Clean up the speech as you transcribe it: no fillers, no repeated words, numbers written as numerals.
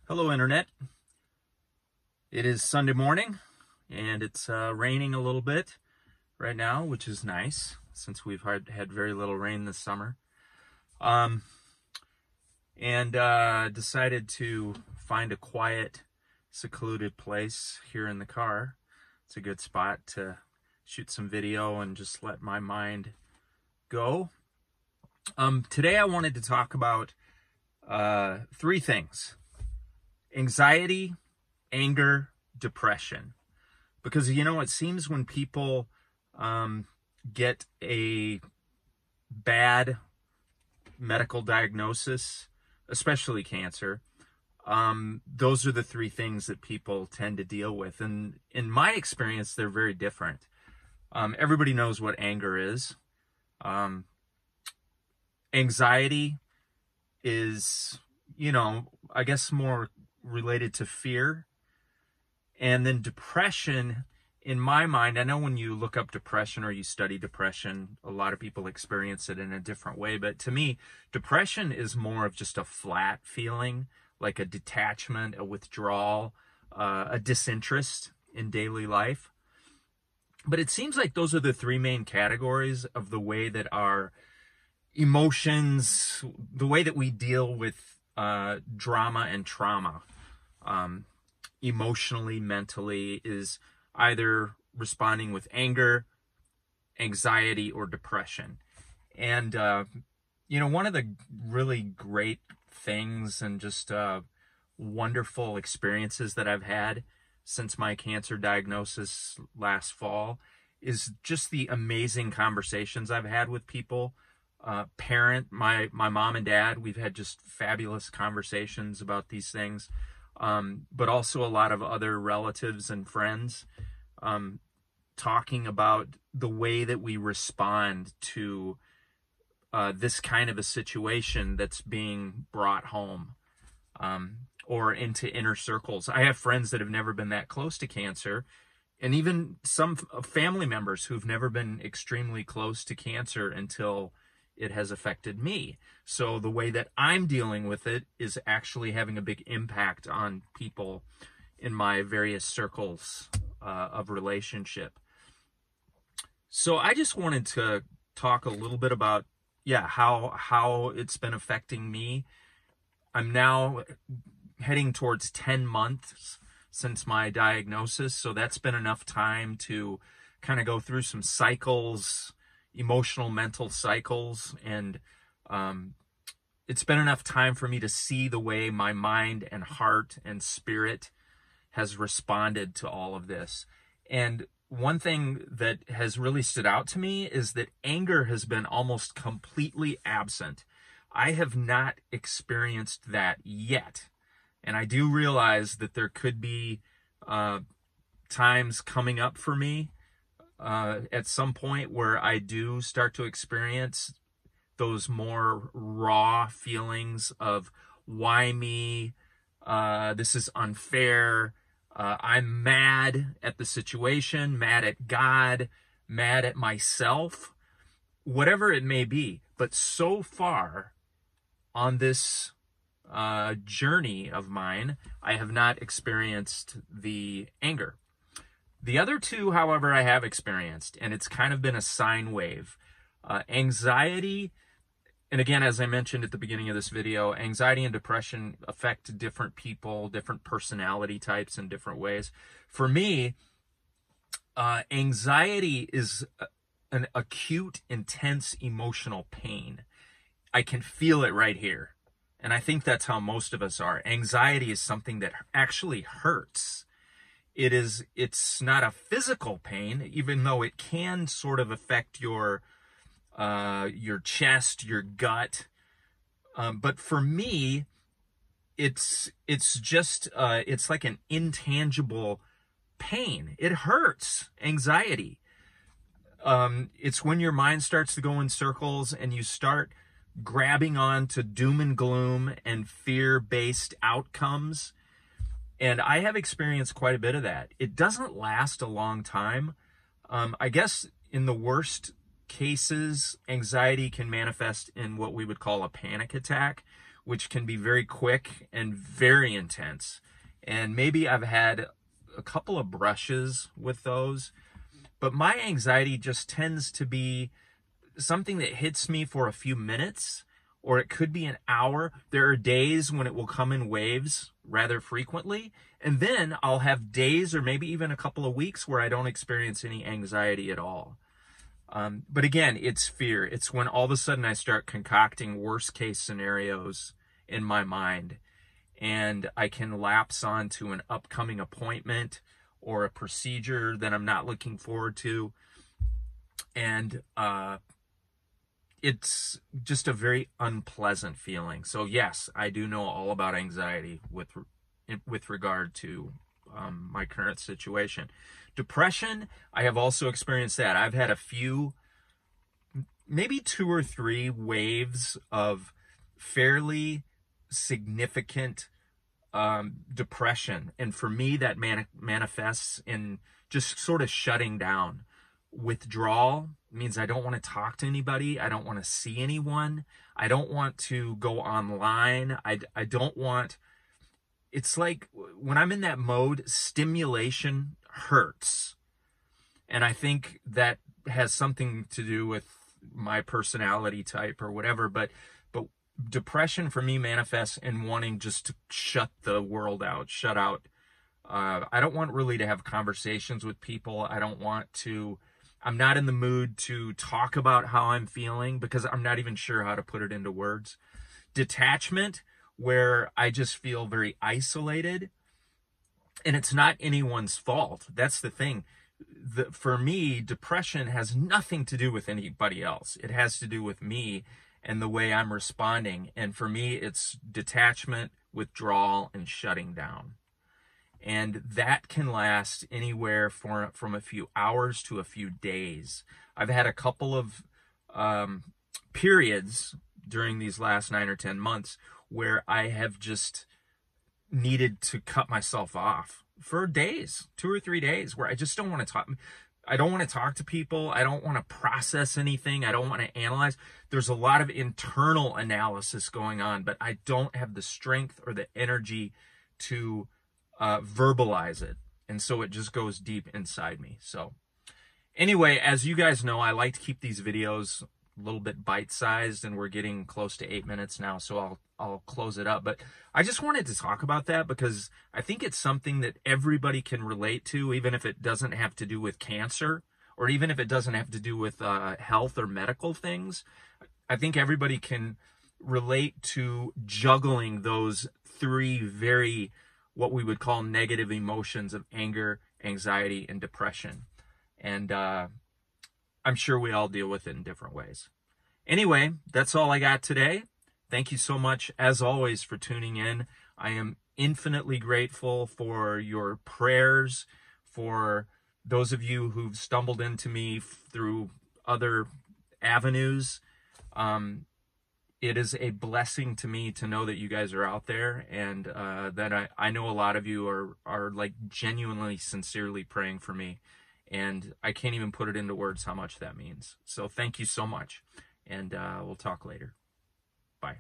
Hello, Internet. It is Sunday morning, and it's raining a little bit right now, which is nice since we've had very little rain this summer. Decided to find a quiet, secluded place here in the car. It's a good spot to shoot some video and just let my mind go. Today I wanted to talk about three things: anxiety, anger, depression. Because, it seems when people get a bad medical diagnosis, especially cancer, those are the three things that people tend to deal with. And in my experience, they're very different. Everybody knows what anger is. Anxiety is, I guess more related to fear. And then depression, in my mind, I know when you look up depression or you study depression, a lot of people experience it in a different way. But to me, depression is more of just a flat feeling, like a detachment, a withdrawal, a disinterest in daily life. But it seems like those are the three main categories of the way that our emotions, the way that we deal with drama and trauma, emotionally, mentally, is either responding with anger, anxiety, or depression. And, one of the really great things and just wonderful experiences that I've had since my cancer diagnosis last fall is just the amazing conversations I've had with people. My mom and dad, we've had just fabulous conversations about these things. But also a lot of other relatives and friends, talking about the way that we respond to this kind of a situation that's being brought home, or into inner circles. I have friends that have never been that close to cancer, and even some family members who've never been extremely close to cancer until it has affected me. So the way that I'm dealing with it is actually having a big impact on people in my various circles of relationship. So I just wanted to talk a little bit about, how it's been affecting me. I'm now heading towards 10 months since my diagnosis, so that's been enough time to kind of go through some cycles, emotional, mental cycles, and it's been enough time for me to see the way my mind and heart and spirit has responded to all of this. And one thing that has really stood out to me is that anger has been almost completely absent. I have not experienced that yet. And I do realize that there could be times coming up for me at some point where I do start to experience those more raw feelings of why me, this is unfair, I'm mad at the situation, mad at God, mad at myself, whatever it may be. But so far on this journey of mine, I have not experienced the anger. The other two, however, I have experienced, and it's kind of been a sine wave. Anxiety, and again, as I mentioned at the beginning of this video, anxiety and depression affect different people, different personality types in different ways. For me, anxiety is an acute, intense emotional pain. I can feel it right here. And I think that's how most of us are. Anxiety is something that actually hurts. It's not a physical pain, even though it can sort of affect your chest, your gut. But for me, it's just, it's like an intangible pain. It hurts. Anxiety. It's when your mind starts to go in circles and you start grabbing on to doom and gloom and fear-based outcomes. And I have experienced quite a bit of that. It doesn't last a long time. I guess in the worst cases, anxiety can manifest in what we would call a panic attack, which can be very quick and very intense. And maybe I've had a couple of brushes with those, but my anxiety just tends to be something that hits me for a few minutes, or it could be an hour. There are days when it will come in waves rather frequently, and then I'll have days or maybe even a couple of weeks where I don't experience any anxiety at all. But again, it's fear. It's when all of a sudden I start concocting worst case scenarios in my mind, and I can lapse onto an upcoming appointment or a procedure that I'm not looking forward to. And it's just a very unpleasant feeling. So yes, I do know all about anxiety with regard to my current situation. Depression, I have also experienced that. I've had a few, maybe 2 or 3 waves of fairly significant depression. And for me, that manifests in just sort of shutting down. Withdrawal means I don't want to talk to anybody. I don't want to see anyone. I don't want to go online. I don't want... It's like when I'm in that mode, stimulation hurts. And I think that has something to do with my personality type or whatever. But depression for me manifests in wanting just to shut the world out, shut out. I don't want really to have conversations with people. I'm not in the mood to talk about how I'm feeling because I'm not even sure how to put it into words. Detachment, where I just feel very isolated, and it's not anyone's fault. That's the thing. For me, depression has nothing to do with anybody else. It has to do with me and the way I'm responding. And for me, it's detachment, withdrawal, and shutting down. And that can last anywhere from a few hours to a few days. I've had a couple of periods during these last 9 or 10 months where I have just needed to cut myself off for days, 2 or 3 days, where I just don't want to talk. I don't want to talk to people. I don't want to process anything. I don't want to analyze. There's a lot of internal analysis going on, but I don't have the strength or the energy to verbalize it. And so it just goes deep inside me. So anyway, as you guys know, I like to keep these videos a little bit bite-sized, and we're getting close to 8 minutes now, so I'll close it up. But I just wanted to talk about that because I think it's something that everybody can relate to, even if it doesn't have to do with cancer, or even if it doesn't have to do with health or medical things. I think everybody can relate to juggling those 3 very, what we would call negative emotions of anger, anxiety, and depression. And I'm sure we all deal with it in different ways. Anyway, that's all I got today. Thank you so much, as always, for tuning in. I am infinitely grateful for your prayers, for those of you who've stumbled into me through other avenues. It is a blessing to me to know that you guys are out there, and that I know a lot of you are like genuinely, sincerely praying for me. And I can't even put it into words how much that means. So thank you so much. And we'll talk later. Bye.